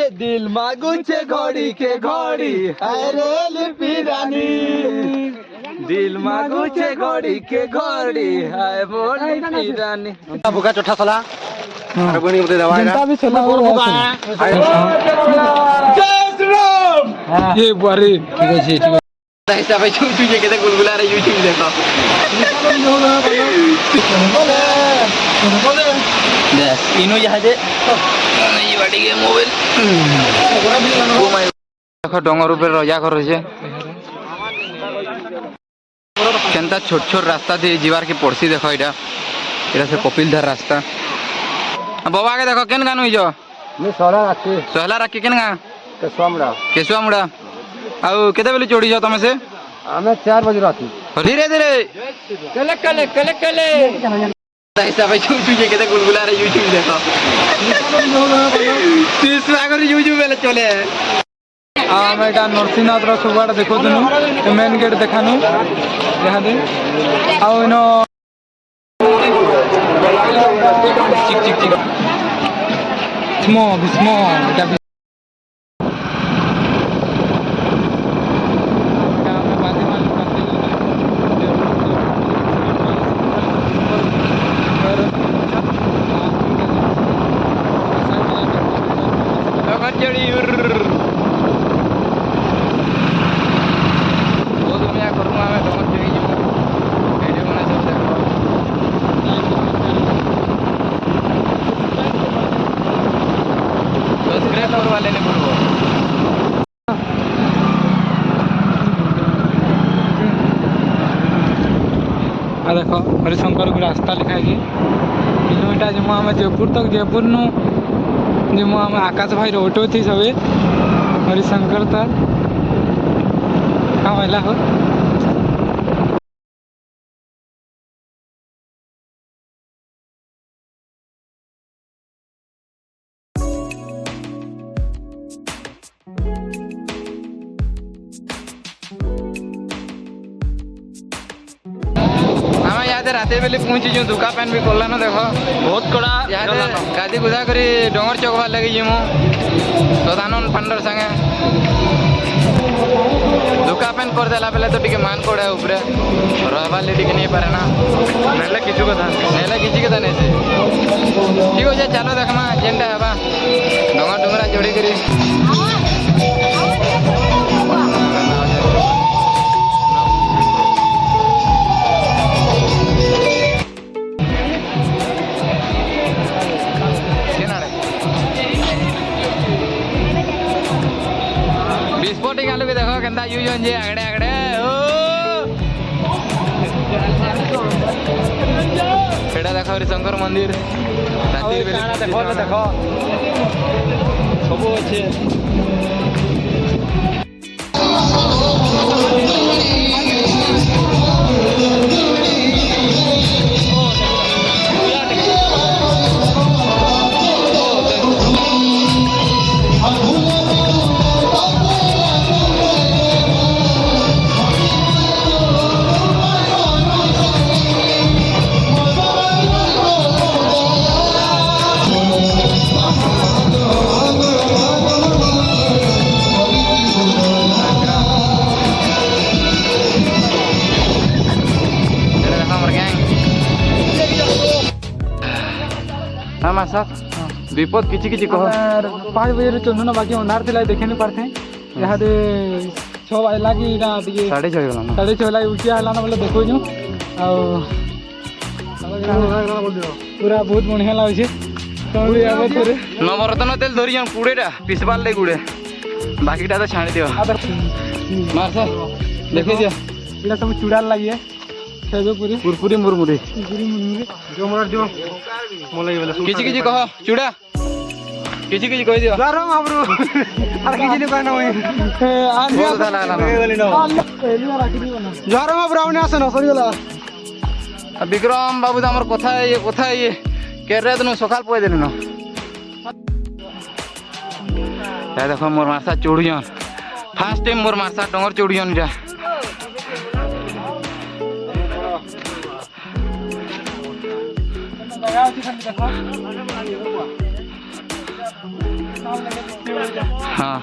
मागुचे दिल मागुचे घड़ी के घड़ी अरे लिपि रानी दिल मागुचे घड़ी के घड़ी हाय मोर लिपि रानी बुका चोठा सला अरे बनी बोले दवा है भी सला और बुका जय श्री राम ये बुआरी ठीक है ठीक है ऐसा भाई छू छू के गुलगुला रहे यूट्यूब देखो इनो यहाँ जे नहीं बाटी के मोबाइल देखो डोंगर ऊपर रजा कर रहे केनता छोट छोट रास्ता थी जीवार के पड़सी देखो इटा इटा से कपिलधार रास्ता बाबा के देखो केन गान हुई जो मैं सोहला राखी केन गा केशुआमुड़ा आउ केते बेले चोड़ी जाओ तमे से हमें 4 बजे राती धीरे धीरे कले ऐसा भाई छू छू के गुलगुला रहे यूट्यूब देखो यूट्यूब बेले चले आम एटा नरसिंहनाथ सुबाड़ देखो मेन गेट देखानु यहाँ दे आउ इनो चिक चिक चिक स्मो स्मो देखो हरिशंकर को रास्ता लिखा है किलोमीटर जमा आम जयपुर तक जयपुर नु जमा आम आकाश भाई ऑटो थी सब हरिशंकर तक कहाँ महिला हो राते बेले पहुंची जो दुका पैन भी खोल ना देखो बहुत कड़ा गादी गुदा करी डोंगर चौक वाले लगी जिमो सदानंद फंडर संगे दुका पैन कर देला बेले तो टिके मान कोड़े ऊपर रहबा ले टिके नहीं पारे ना नेला किछु कथा नहीं से ठीक हो जाए चलो देखमा जेंटा हबा डोंगर डोंगरा जोड़ी करी देखो केंदा यूज जे आगड़े आगड़े ओ एटा देखो हरिशंकर मंदिर राती बेले देखो सब अच्छे विपद किछि किछि कह 5 बजे चंदन बाकी अंधार थिला देखे नहीं पारथे यहाँ दे 6 बजे लागी ना टिके 6:30 लागी उठिया हला ना बोले देखो नु आ पूरा बहुत बढ़िया लागे छे तो भी आबो थोरे नवरत्न तेल धरि जन कुड़ेटा पिसबाल ले गुड़े बाकीटा तो छाणी दियो मार सा देखे दियो इला सब चुड़ाल लागि है खेजो पूरी कुरकुरी मुरमुरी जो मोर दियो मोले बेले किछि किछि कह चुड़ा किछि किछि कहि दियो गरम हमरो अरे किछि नि कहना होई आनिया गरम ब्राउन आसन सरी गला विक्रम बाबू हमर कथा ये केरे दिन सकाल पय देन न या देखो मोर मारसा चोड़ियन फर्स्ट टाइम मोर मारसा डोंगर चोड़ियन जा लगा हाँ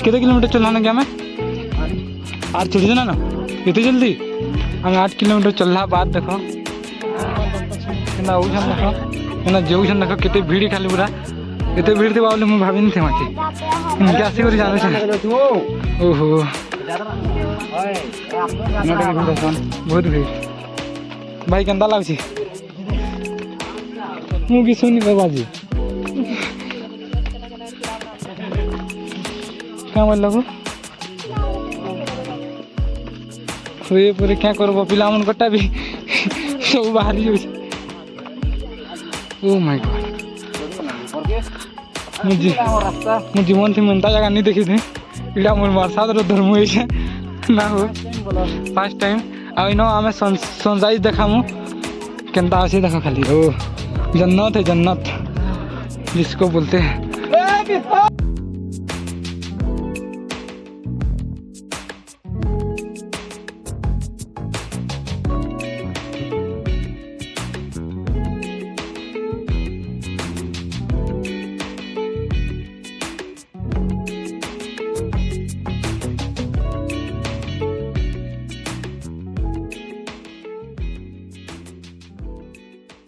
कितने किलोमीटर चलाना क्या मैं 8 चढ़ी ना इतनी जल्दी हमें 8 किलोमीटर चलना बाद देखो देखो जो देखो कितने भीड़ खाली पूरा एत भीड़ थी बोले मुझे भाभी थे माटी इनके आसी कर जाने ओहो बहुत भीड़ भाई केन्ता लगुच मुझे शुनी बाजी क्या बोल हुए पूरे क्या करब पिला मन कटा भी सब बाहरी जाऊँ ओ माय गॉड मुझे जीवन थी मनता जगह नहीं देखी थी इटा मोर बरसात रो धर्म ना हो फर्स्ट टाइम आ इन आम सनराइज देखामु केन्ता अच्छे देखा खाली ओ जन्नत है जन्नत जिसको बोलते हैं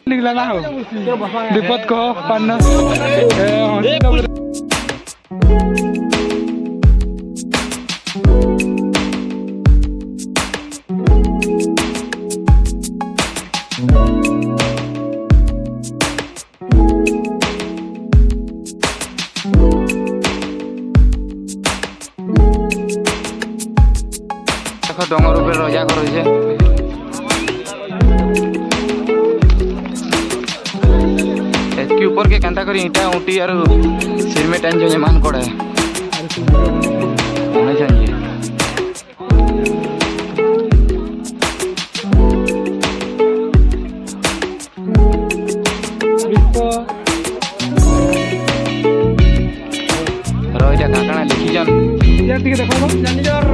निकला ना हो विपद को पन्ना देखो डोंगर ऊपर रजा कर के ऊपर के कंता करी ईटा उठी और सिर में टाइम जो मान कोड़ा है होना चाहिए रोजा काकड़ा लिखी जान यार ठीक देखो जानी यार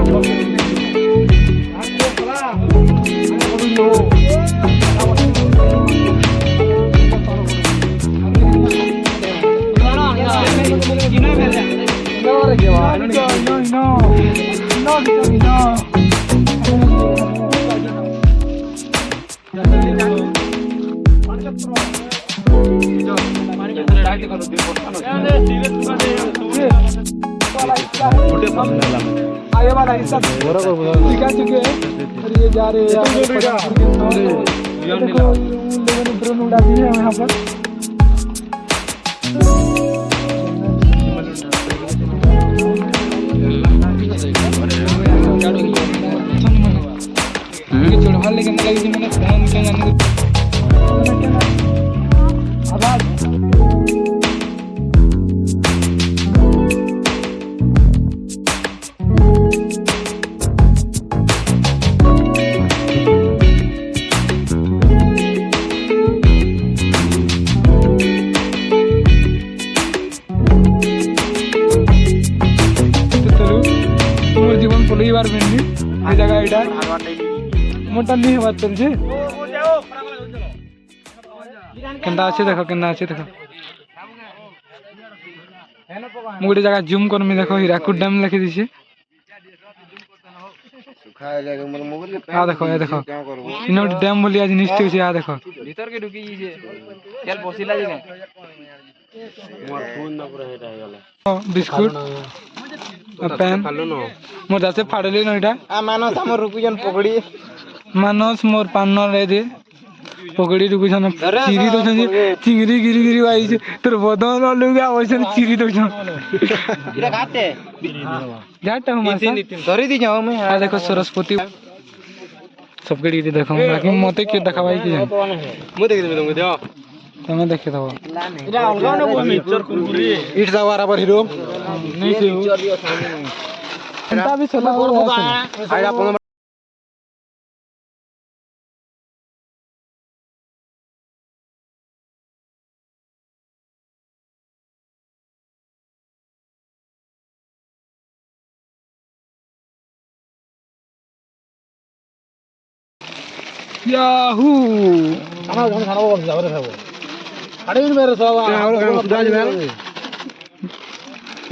आगे वाला हिस्सा दिखा चुके हैं और ये जा रहे हैं ड्रोन उड़ा दिए हैं यहाँ पर चढ़वा लेकिन लगी मैंने फोन जाने आवाज जीवन पलि बार भेंडी ये जगह एटा मोटा नहीं बात कर जे केंदा अच्छे देखो मुगटे जगह जूम कर में देखो हीराकुद डैम लिखि दिसे आ देखो ये देखो इन डैम बोली आज निश्चित से आ देखो भीतर के ढुकी जे चल बसिला जे मोर फोन न पूरा हेटा हे गला बिस्कुट पेन मोर जासे फाड़ले न एटा आ मानस हमर रुकुजन पकड़ी मानस मोर पान रे दे पकड़ी रुकुजन चिरी दो चिंगरी गिरी गिरी आई छे तोर बदन लोग आवसन चिरी दो इरा खाते जाटा हम धरी दी जाओ मैं आ देखो सरस्वती सबके डी देखो बाकी मते के देखाबाई की जान मु देख देबे तुमके देओ तमे देखे दबो इरा अलगा न बोल मिक्सचर कुरकुरी इट जा बराबर हीरो नहीं से एंता भी चला आइडा याहू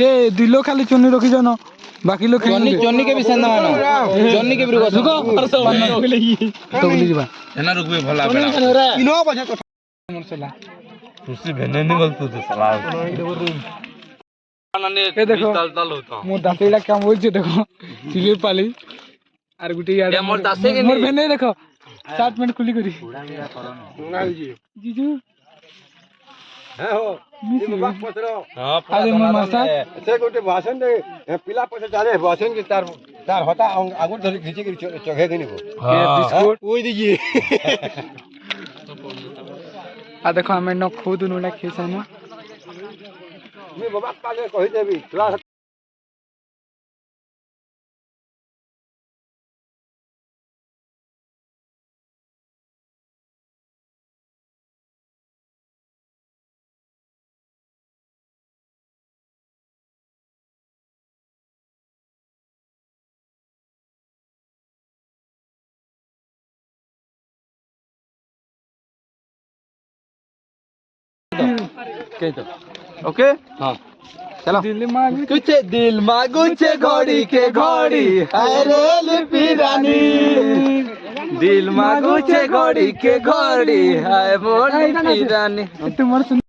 ये दिलो खाली चुन्नी रखी जानो बाकी लोग चुन्नी के भी संदा मानो चुन्नी के भी रुको तो बोली जीवा एना रुकबे भला बेला इनो बजे तो मरसला तुसी भेने नहीं बोल तू साला ये देखो ताल होता मोर दासेला काम होई छे देखो सिले पाली आर गुटी यार मोर दासे के मोर भेने देखो 7 मिनट खुली करी जीजू है हो बाप पतरो हां अरे मोर मासा से गोटे भाषण दे पिला पैसा चाले भाषण के तार होता आगु धरी खींचे के चोगे देनी को बिस्कुट ओई दीजिए आ देखो हमें न खुद उन्होंने खींचा ना मैं बाबा पाले कहि देबी क्लास ओके हाँ चलो दिल मांगू छे घोड़ी के घोड़ी अरे लिपि रानी दिल मांगू छे घोड़ी के घोड़ी हाय मोर लिपि रानी तुम्हार सुन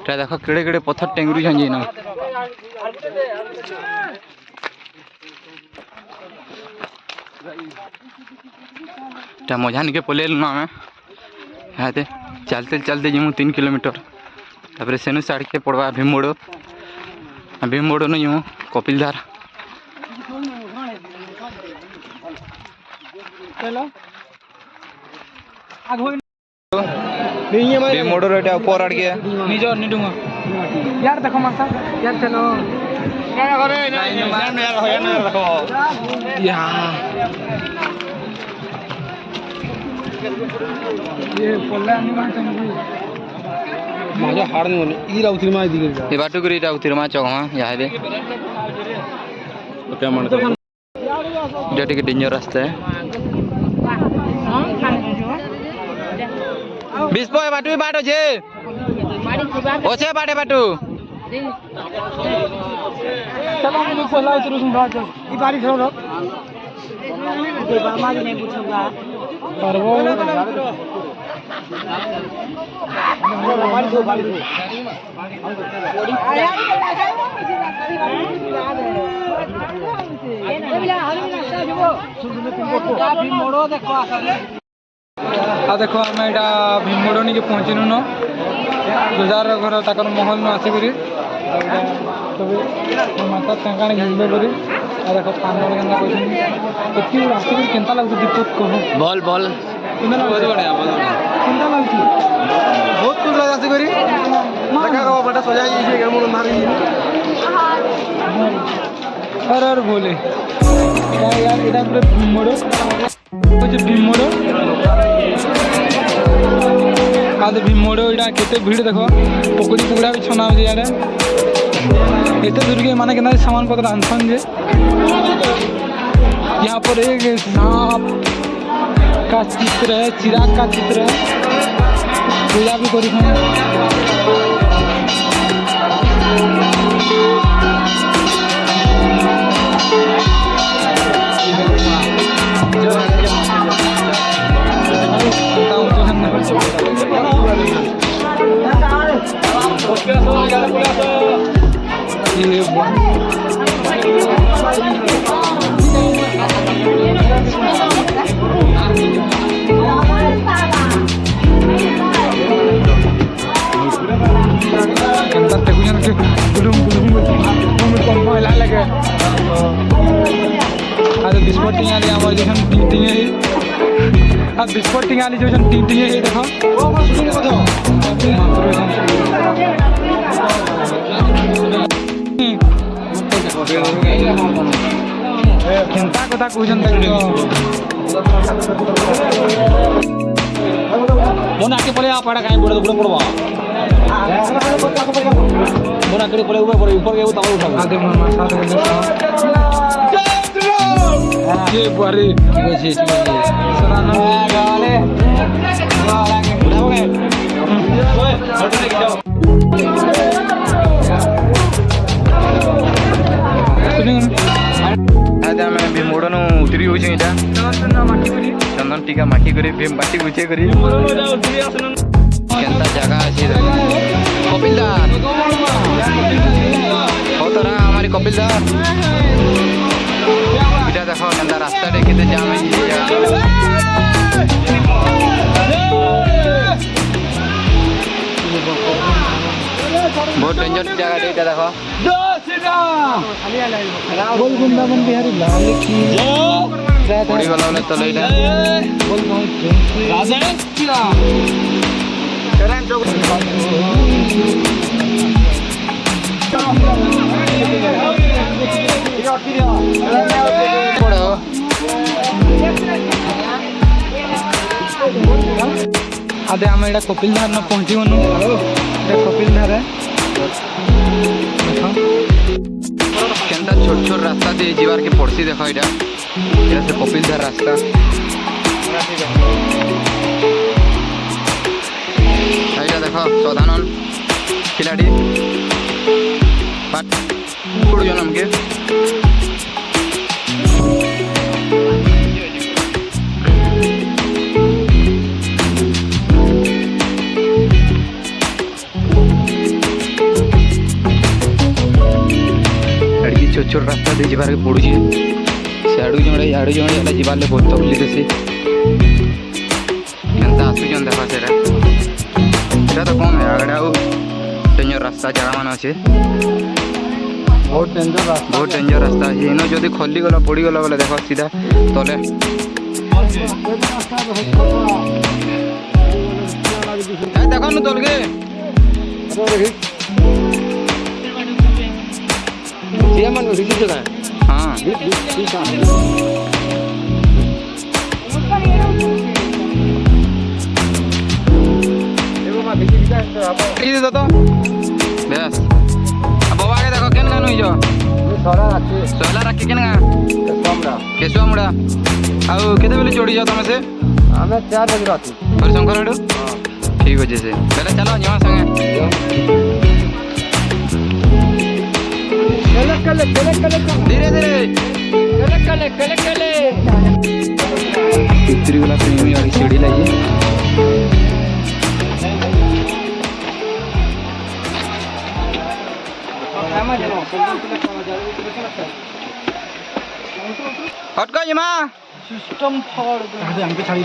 देखो केड़े केड़े पत्थर टेंगरू छंजी ना मजा नहीं के पले ना हमें हाँ चलते चलते जीमु 3 किलोमीटर तापर सेनु साइड के पड़वा भीमबोड़ो न जीमु कपिलधार भीमबोड़ो रेट ऊपर आड़ के निजो निडुंगा यार देखो मासा यार चलो ये पोला निमान माझा हार नहीं होने ई राउतिर मा दिगे ये बाटू करी राउतिर मा चौमा यहाँ दे तो क्या मानते हैं जेटी के डेंजर रास्ता है बिस्पो बाटू बाटो जे ओछे बाटे बाटू चलो हम पोला उतर सुन बात ई बारी छोड़ो ये बामा ने पूछूंगा परवो देखो आम एटा भीमबोड़ो नहीं पहुँचनु न गुजार घर तक महल न आसिक माता तेकाण घिंबे करी देखो पान केन्ता कहते आसिक केन्ता लगुच दीपक कह भल भल केन्ता लगुच बहुत खुश लगे आसिक बाटा सजा मारी अरे बोले यार এটা পুরো ভীমবড়ো হচ্ছে ভীমবড়ো आदि भीमबोड़ो এটা केते भीड़ देखो पकड़ी पुकड़ा भी छना हो यार एते दूर के माने केना सामान पत्र आनसन जे यहाँ पर एक सांप का चित्र है चिराग का चित्र है पूजा भी करी बिस्कुट टिंगाली आम जो बिस्कुट टिंगाली जो टिंगे देख केन्ता कथा कहन मन आके पड़े पड़ा कहीं बुढ़े बुढ़े पड़वा मन आके पड़े ऊपर ऊपर के उठा ये बुआरी ठीक अछि सोना न गाले उठाओगे ओए फोटो लेके जाओ आज आम भीमोड़न उतरी होची इटा चंदन टीका माखी करी भीम बाटी गुचे करी केंता जगह अछि कपिलदार हो तोरा हमारी कपिलदार इटा देखो केंता रास्ता रे केते जाम है ये बहुत डेंजर जगह रे इटा देखो बोल वृंदावन बिहारी लाल की पड़ी गला वाले तो लेइला बोल राजा करें जो पड़ो आदे हम एडा कपिलधार न पहुंची वनु एडा कपिलधार है केंता छोट छोट रास्ता दे जीवार के पड़सी देखो एडा एडा से कपिलधार रास्ता एडा देखो साधारण खिलाड़ी बात छोड़ जनम के छोट छोट रास्ता दे जीवार के पड़ुଛି सियाड़ू जड़े याड़ू जड़े एला जीवार ले बहुत तकलीफ से केंता आसु जन देखा सेरा एटा तो कम है आगड़ा डेंजर रास्ता जगह मान अच्छे बहुत डेंजर रास्ता है इनो जदि खोली गला पड़ी गला बोले देखो सीधा तले देखो न तल के ये मन में हिट जगह हां ये तो बेस अब बाबा के देखो केन गानु हिजो सोला राखी केन गा केसुआमुड़ा आउ केते बेले चोड़ी जाओ तमे से हमें 4 बजे रात और शंकर हेडो ठीक हो जैसे पहले चलो यहां संगे धीरे धीरे पितरी वाला प्रेमी और सीढ़ी लाइए हटको जमा सिस्टम फॉर हमके छाड़ी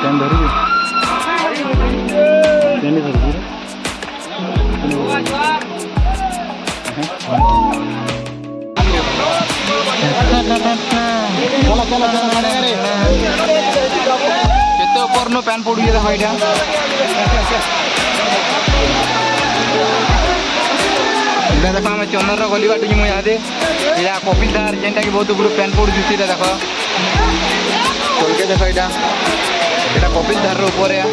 टाइम धरी केने धरी चला केते ऊपर नो पैन पड़ी है देखो इटा इटा देखो हम चंदन गली बाटू जी यादे इला कपिलधार जेनटा कि बहुत ऊपर पैन पड़ जुती देखो चल के देखो इटा एटा कपिलधार रो ऊपर है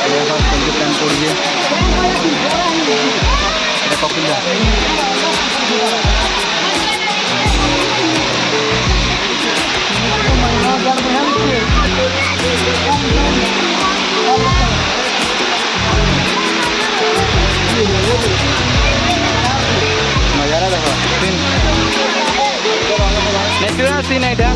देखो चल के पैन पड़ जे एटा कपिलधार नजारा देखो सीन नेचुरल सीन है इटा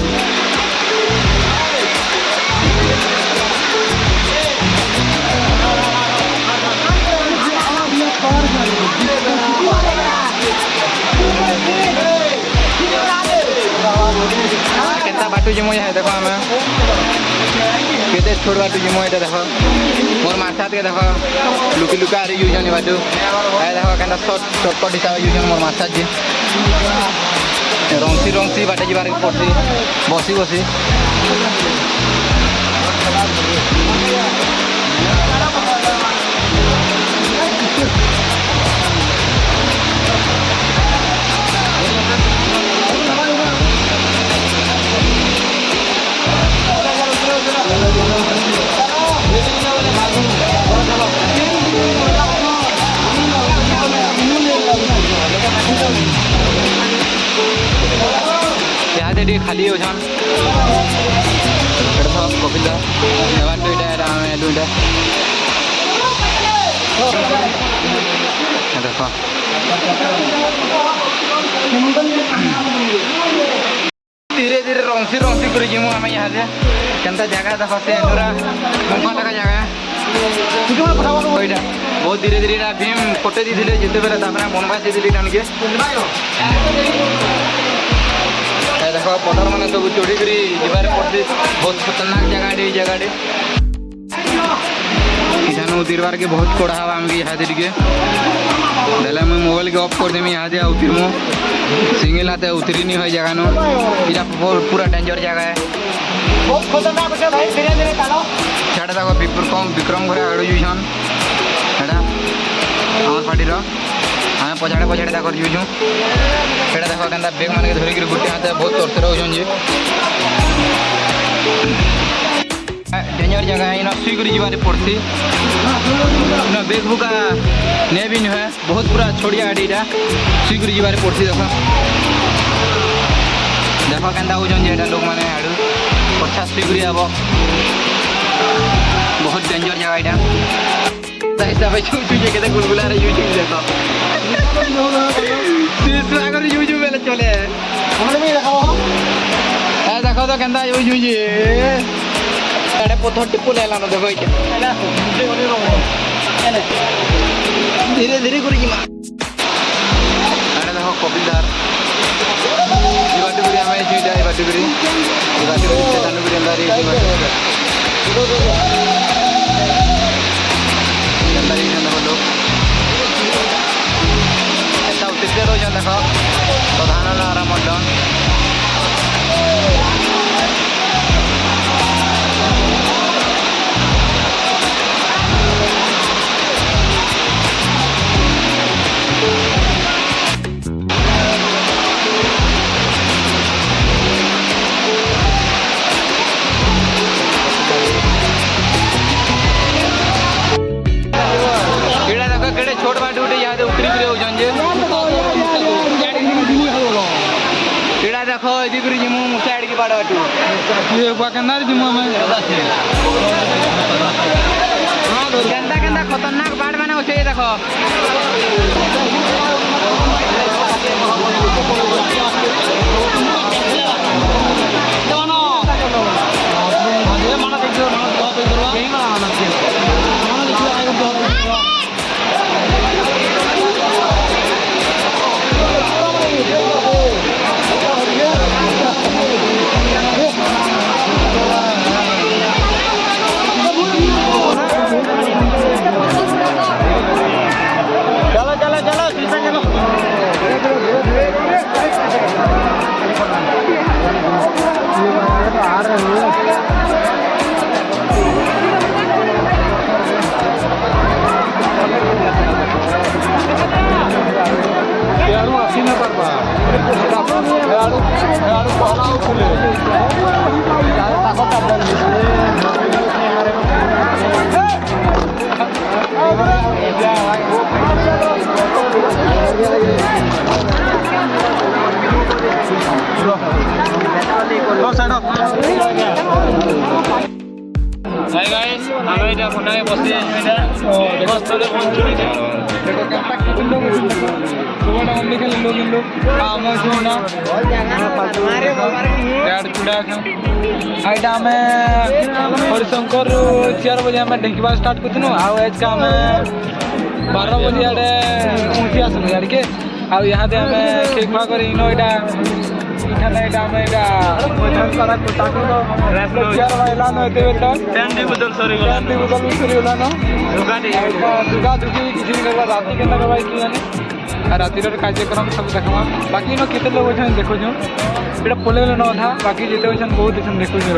केता बाटू जिमो है देखो हमें केते छोड़ बाटू जिमो है देखो मोर मारसात के देखो लुकी लुका आ रही यूजन बाटू है देखो केता शॉर्टकट हिसाब यूजन मोर मारसात जी रंगसी बाटे जीवार के पड़सी बसी टे खाली हो जान एटा कपिल दा नेवान तो एटा एटा हम एलु एटा देखो धीरे धीरे रंसी रंसी कर जिमु हम यहाँ से केनता जगह देखो से पूरा मंगल लगा जगह ओइटा बहुत धीरे धीरे ना भीम फोटे दी दिले जेते बेला तापरा बनवा से दिली टान के देखो पथर माने सब चोरी करी जीवार पड़ती बहुत खतरनाक जगह रे इधानु उतरवार के बहुत कोड़ा हवा हमके यहाँ से के देला मैं मोबाइल के ऑफ कर देमी यहाँ से उतर मो सिंगल आते उतरी नहीं हो जगह नो इधर पूरा डेंजर जगह है बहुत खतरनाक है भाई धीरे धीरे चलो छाड़ा देखो विक्रम घरे आड़ो जुछन एटा हमर पार्टी रो हमें पछाड़े पछाड़े देखो जुछु एटा देखो केनता बैग मान के धरि के गुटे हाथ बहुत तोरतरे होजन जे डेंजर जगह है ना सुई करी जीवारे पड़ती ना बैग बुका ने भी नहीं है बहुत पूरा छोड़िया गाड़ीटा सुई करी जीवारे पड़ती देखो देखो केनता होजन जे एटा लोग माने आडू पछा सुई करी आबो बहुत डेंजर जगह एटा हिसाब से तुझे कहते गुलगुला रे यूट्यूब देखो तीसरा अगर यूट्यूब में चले हमने भी देखो ए देखो तो केनता यूट्यूब अरे पत्थर टिप्पू ले लानो देखो इटे धीरे धीरे करी की मां अरे देखो कपिलदार इबाटुगुरी हमें जीटा इबाटुगुरी से तानुगुरी अंदर ये ऐसा उतरते रहो जहाँ देखो प्रधान नारा मंडन छोट बाट उठे यहाँ से उतरी हो जे एड़ा देखो इदी करी जिमु साइड की बाड़ बाटू ये बाकंदार जिमु में हां गंदा गंदा खतरनाक बाड़ माने उसे देखो दोनो ये माना देखो यही माना हाय गाइस हम इधर बनाए बस ये इधर बस थोड़े पहुंचने के देखो कैंपा के लोग सुबह हम निकल लोग काम सुना हमारे डैड चुड़ा के आइटा में हरिशंकर 4 बजे हम ढेंकीबा स्टार्ट करतनु आ एज का में 12 बजे आड़े पहुंची आसन यार के आ यहां दे हमें केक खा कर इनो इटा इठाने इटा में इटा मधन करा कोटा को रेस्टो 4 वाला न होते बेटा टेंडी बदल सरी गला न दुगा दुगी किसी ने करबा राती के लगा भाई कियाने राती रे कार्यक्रम सब देखमा बाकी नो केते लोग छन देखो जो एटा पोले न था बाकी जेते छन बहुत छन देखो जो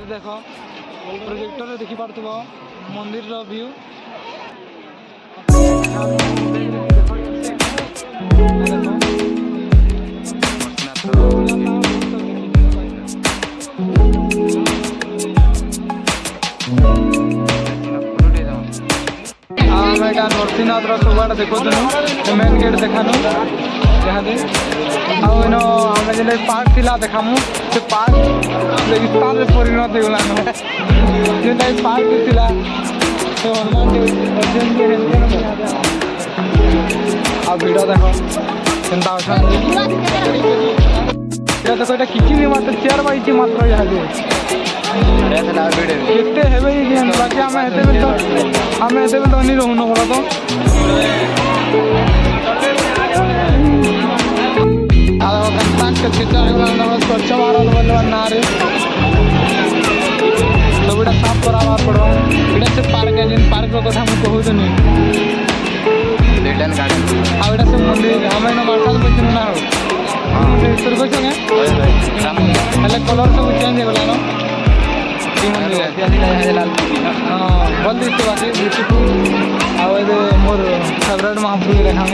देख प्रोजेक्टर देखी पार्थ्व मंदिर व्यू नरसिंहनाथ सबुआड़े देखुन मेन गेट देखानु यहाँ आम जो पार्क थिला देखामु से पार्क रेगिस्तान में परिणत होगलान जो पार्क थिला से हनुमान आ भिड़ देख केनता देख ये किसी नहीं मात्र चेयर बाई मात्र यहाँ केते हेबे बाकी आम हेते तो नहीं रहून बोला तो स्वच्छ भारत बोलवा ना रे सब साफ कराबार पड़ो इटा से पार्क है जिन पार्क कथा मुझे कहूँ नहीं आउटा से मंदिर आम मार्शल बच्चे ना हो मंदिर कलर सब चेंज हो गलान भल दिखे बाकी ब्यूटीफुल आए मोर फेवरेट महाप्रभु देखा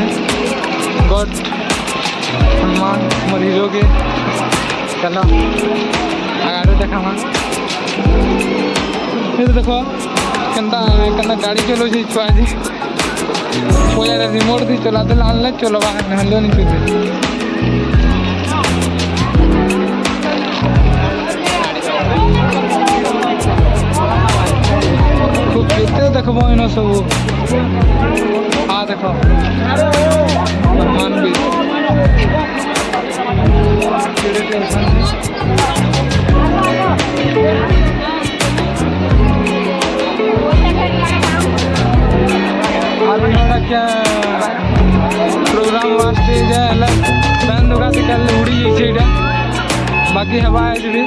गॉड हनुमान मोर हीरो के चलो आगे देखा ये देखो केनता गाड़ी चलो छुआ जी पूजा रिमोट थी चला तो लाल चलवा हल्लो नहीं चुके खूब केते देखब इन सब हाँ देख हनुमान भी क्या प्रोग्राम वास्ते बैंड दुगा कल उड़ी जाइए बाकी हवा है भी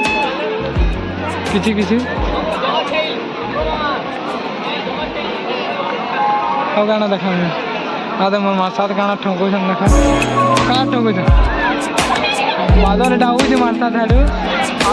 किसी किसी और गाना देखा आदे मोर मार साथ गाना ठोको देखा कहाँ ठोको बादल डाऊ मार साथ हेलू आ